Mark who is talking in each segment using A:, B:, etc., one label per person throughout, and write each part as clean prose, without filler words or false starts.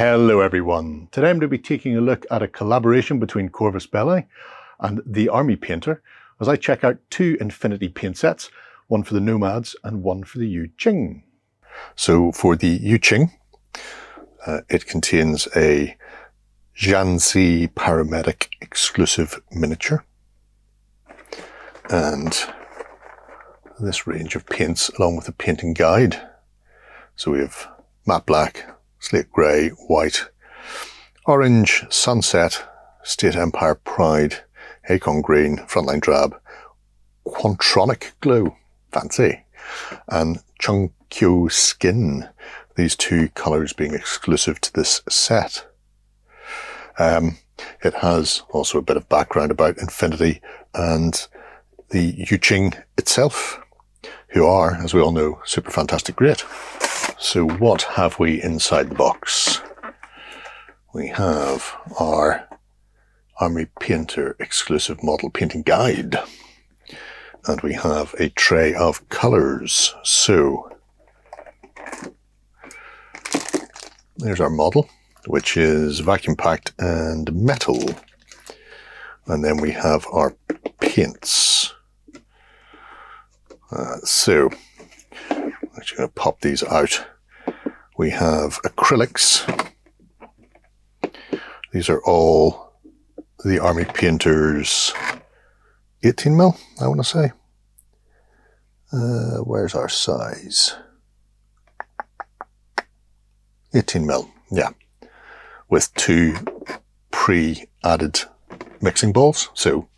A: Hello everyone. Today I'm going to be taking a look at a collaboration between Corvus Belli and the Army Painter as I check out two Infinity paint sets, one for the Nomads and one for the Yu Jing. So for the Yu Jing, it contains a Jiangxi paramedic exclusive miniature and this range of paints along with a painting guide. So we have matte black, slate grey, white, orange, sunset, State Empire Pride, Acorn Green, Frontline Drab, Quantronic Glow, fancy, and Chunkyo Skin, these two colours being exclusive to this set. It has also a bit of background about Infinity and the Yu Jing itself, who are, as we all know, super fantastic great. So what have we inside the box? We have our Army Painter exclusive model painting guide. And we have a tray of colours. So there's our model, which is vacuum packed and metal. And then we have our paints. So I'm actually going to pop these out. We have acrylics. These are all the Army Painter's 18mm, I want to say. Where's our size? 18mm, yeah. With two pre-added mixing balls. So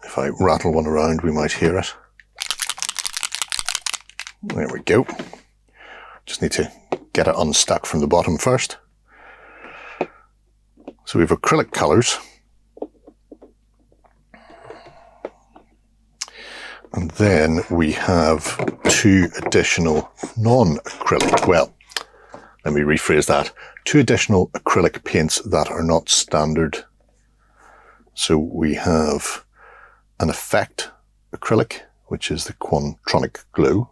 A: if I rattle one around, we might hear it. There we go. Just need to get it unstuck from the bottom first. So we have acrylic colours. And then we have two additional non-acrylic, well, let me rephrase that. Two additional acrylic paints that are not standard. So we have an effect acrylic, which is the Quantronic Glow.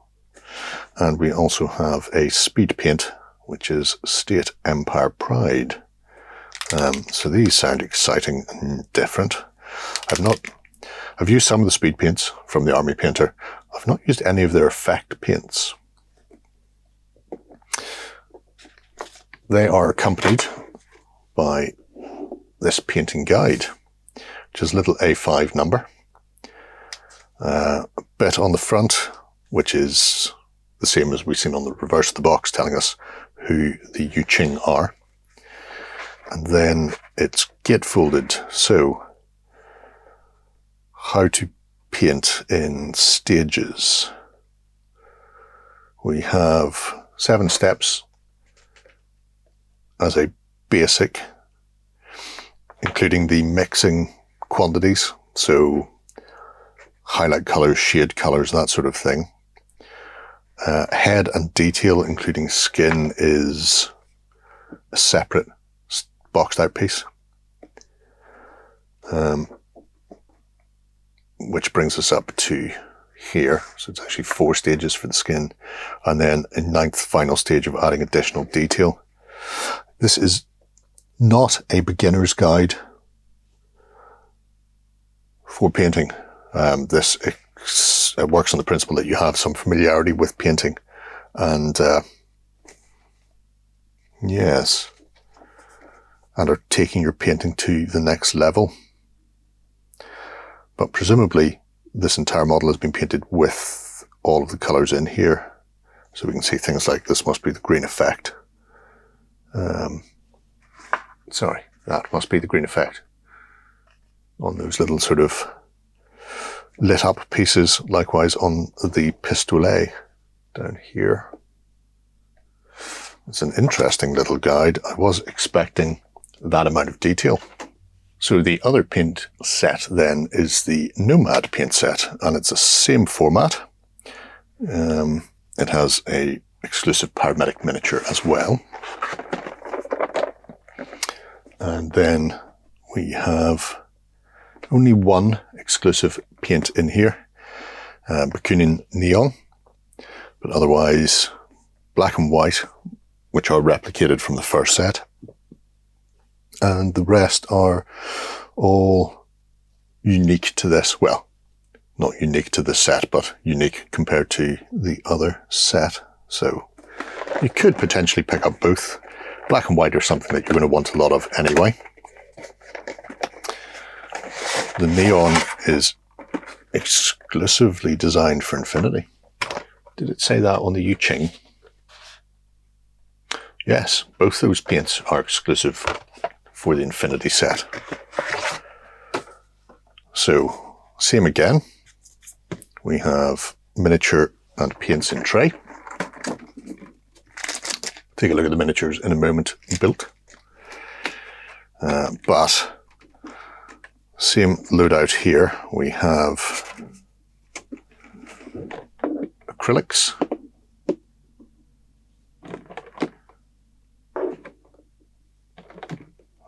A: And we also have a speed paint, which is State Empire Pride. So these sound exciting and different. I've used some of the speed paints from the Army Painter. I've not used any of their effect paints. They are accompanied by this painting guide, which is a little A5 number. A bit on the front, which is the same as we've seen on the reverse of the box, telling us who the Yu Jing are. And then it's gatefolded, so how to paint in stages. We have 7 steps as a basic, including the mixing quantities, so highlight colours, shade colours, that sort of thing. Head and detail, including skin, is a separate boxed out piece. Which brings us up to here. So it's actually 4 stages for the skin. And then a 9th final stage of adding additional detail. This is not a beginner's guide for painting. It works on the principle that you have some familiarity with painting. And yes, and are taking your painting to the next level. But presumably this entire model has been painted with all of the colours in here. So we can see things like this must be the green effect. Sorry, that must be the green effect. On those little sort of lit up pieces, likewise on the pistolet down here. It's an interesting little guide. I was expecting that amount of detail. So the other paint set then is the Nomad paint set, and it's the same format. It has a exclusive paramedic miniature as well. And then we have only one exclusive paint in here, Bakunin Neon, but otherwise black and white which are replicated from the first set. And the rest are all unique to this. Well, not unique to the set, but unique compared to the other set. So you could potentially pick up both. Black and white are something that you're going to want a lot of anyway. The neon is exclusively designed for Infinity. Did it say that on the Yu Jing? Yes, both those paints are exclusive for the Infinity set. So, same again. We have miniature and paints in tray. Take a look at the miniatures in a moment built. But same loadout here. We have acrylics.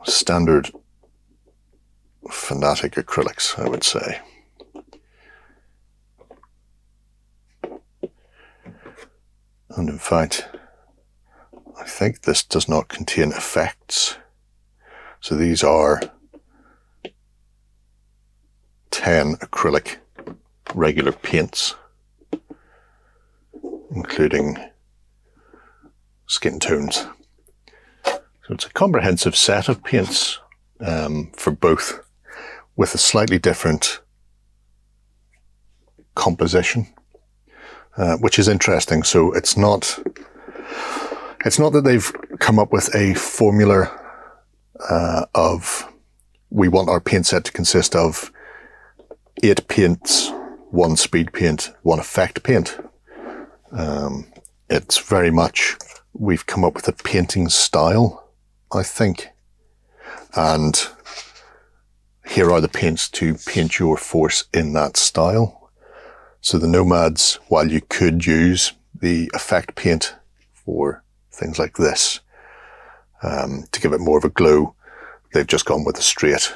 A: Standard Fanatic acrylics, I would say. And in fact, I think this does not contain effects. So these are 10 acrylic regular paints, including skin tones. So it's a comprehensive set of paints for both, with a slightly different composition, which is interesting. So it's not that they've come up with a formula of we want our paint set to consist of 8 paints, 1 speed paint, 1 effect paint. It's very much we've come up with a painting style, I think, and here are the paints to paint your force in that style. So the Nomads, while you could use the effect paint for things like this to give it more of a glow, they've just gone with a straight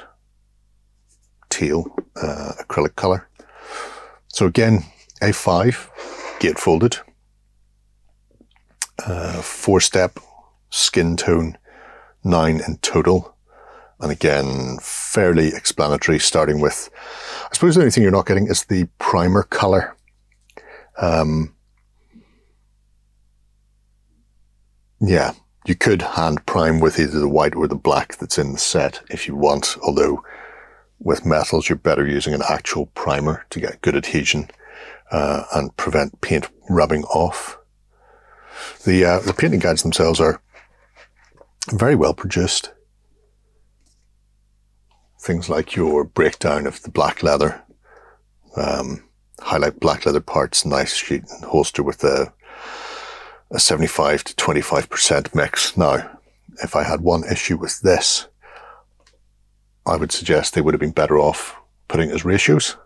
A: teal acrylic color. So again, A5 gatefolded, 4-step skin tone, 9 in total, and again fairly explanatory, starting with, I suppose the only thing you're not getting is the primer color. Yeah, you could hand prime with either the white or the black that's in the set if you want, although with metals you're better using an actual primer to get good adhesion and prevent paint rubbing off. The painting guides themselves are very well produced. Things like your breakdown of the black leather, highlight black leather parts, nice sheet and holster with a 75 to 25% mix. Now, if I had one issue with this, I would suggest they would have been better off putting it as ratios.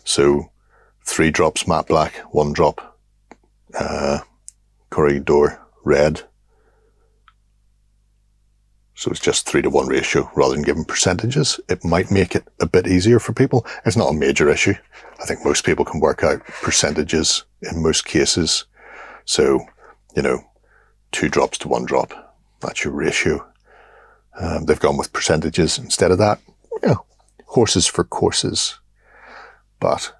A: So 3 drops matte black, 1 drop corridor red. So it's just 3-to-1 ratio rather than giving percentages. It might make it a bit easier for people. It's not a major issue. I think most people can work out percentages in most cases. So, 2 drops to 1 drop. That's your ratio. They've gone with percentages instead of that. Horses for courses. But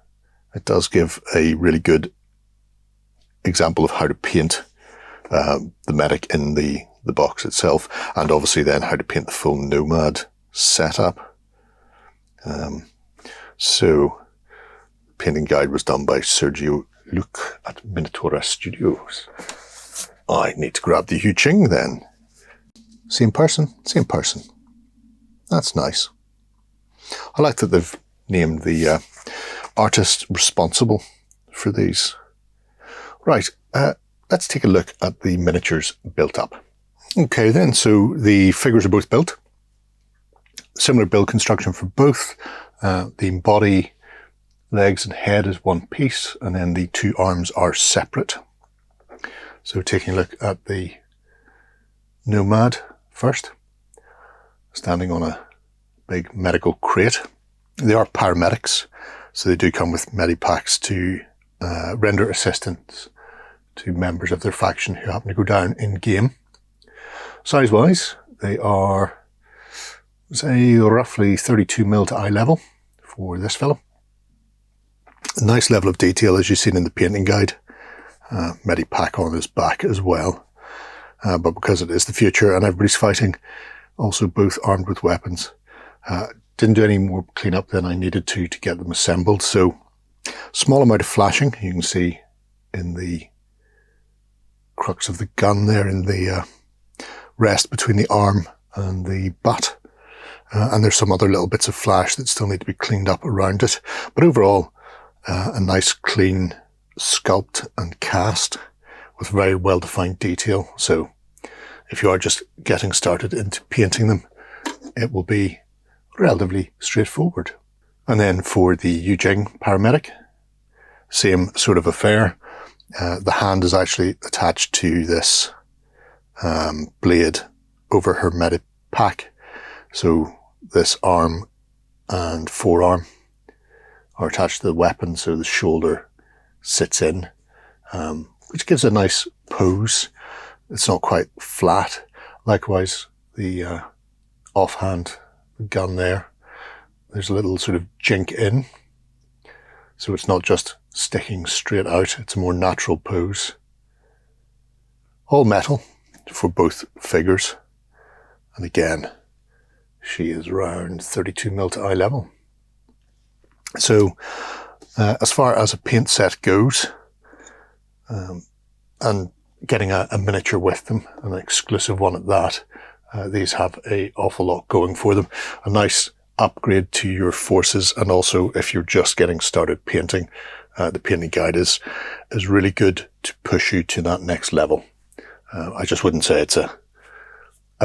A: it does give a really good example of how to paint the medic in the box itself, and obviously then how to paint the full Nomad setup. So the painting guide was done by Sergio Luc at Minotaura Studios. I need to grab the Yu Jing then. Same person, same person. That's nice. I like that they've named the artist responsible for these. Right, let's take a look at the miniatures built up. Okay then, so the figures are both built. Similar build construction for both. The body, legs and head is one piece, and then the 2 arms are separate. So taking a look at the Nomad first, standing on a big medical crate. They are paramedics, so they do come with medipacks to render assistance to members of their faction who happen to go down in game. Size-wise, they are, say, roughly 32mm to eye level for this fellow. A nice level of detail, as you've seen in the painting guide. Medipack on his back as well. But because it is the future and everybody's fighting, also both armed with weapons. Didn't do any more cleanup than I needed to get them assembled. So, small amount of flashing. You can see in the crux of the gun there, in the rest between the arm and the butt. And there's some other little bits of flash that still need to be cleaned up around it. But overall, a nice clean sculpt and cast with very well-defined detail. So if you are just getting started into painting them, it will be relatively straightforward. And then for the Yu Jing paramedic, same sort of affair. The hand is actually attached to this blade over her medipack. So this arm and forearm are attached to the weapon, so the shoulder sits in, which gives a nice pose. It's not quite flat. Likewise, the offhand gun there, there's a little sort of jink in, so it's not just sticking straight out. It's a more natural pose. All metal for both figures, and again, she is around 32mm to eye level. So, as far as a paint set goes, and getting a miniature with them, an exclusive one at that, these have an awful lot going for them. A nice upgrade to your forces, and also if you're just getting started painting, the painting guide is really good to push you to that next level. I just wouldn't say it's a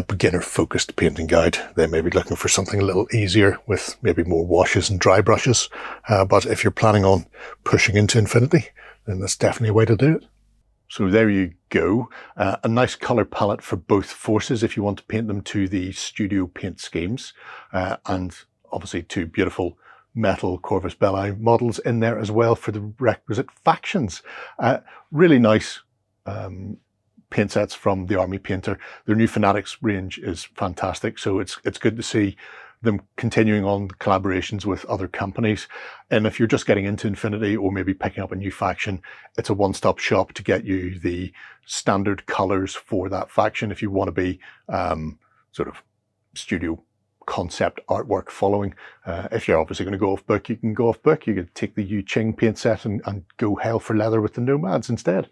A: beginner-focused painting guide. They may be looking for something a little easier with maybe more washes and dry brushes. But if you're planning on pushing into infinity, then that's definitely a way to do it. So there you go. A nice colour palette for both forces if you want to paint them to the studio paint schemes. And obviously two beautiful metal Corvus Belli models in there as well for the requisite factions. Really nice paint sets from the Army Painter. Their new Fanatics range is fantastic, so it's good to see them continuing on collaborations with other companies. And if you're just getting into Infinity or maybe picking up a new faction, it's a one-stop shop to get you the standard colours for that faction if you want to be sort of studio concept artwork following. If you're obviously going to go off book, you can go off book. You could take the Yu Jing paint set and go hell for leather with the Nomads instead.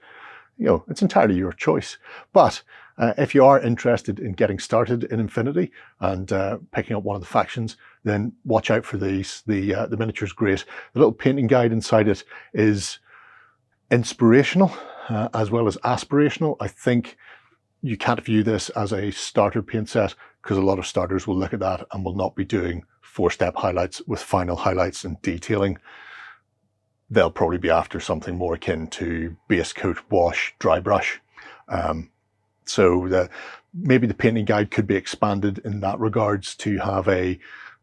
A: You know, it's entirely your choice. But if you are interested in getting started in Infinity and picking up one of the factions, then watch out for these. The miniature's great. The little painting guide inside it is inspirational as well as aspirational. I think you can't view this as a starter paint set because a lot of starters will look at that and will not be doing 4-step highlights with final highlights and detailing. They'll probably be after something more akin to base coat, wash, dry brush. So maybe the painting guide could be expanded in that regards to have a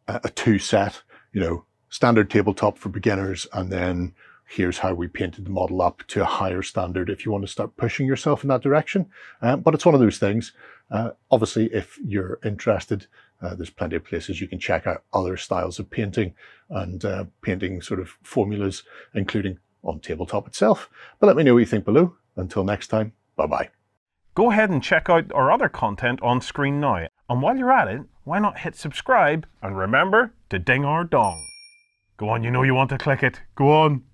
A: 2-set, you know, standard tabletop for beginners, and then here's how we painted the model up to a higher standard if you want to start pushing yourself in that direction. But it's one of those things. Obviously, if you're interested, there's plenty of places you can check out other styles of painting and painting sort of formulas, including OnTableTop itself. But let me know what you think below. Until next time, bye-bye.
B: Go ahead and check out our other content on screen now. And while you're at it, why not hit subscribe and remember to ding our dong. Go on, you know you want to click it. Go on.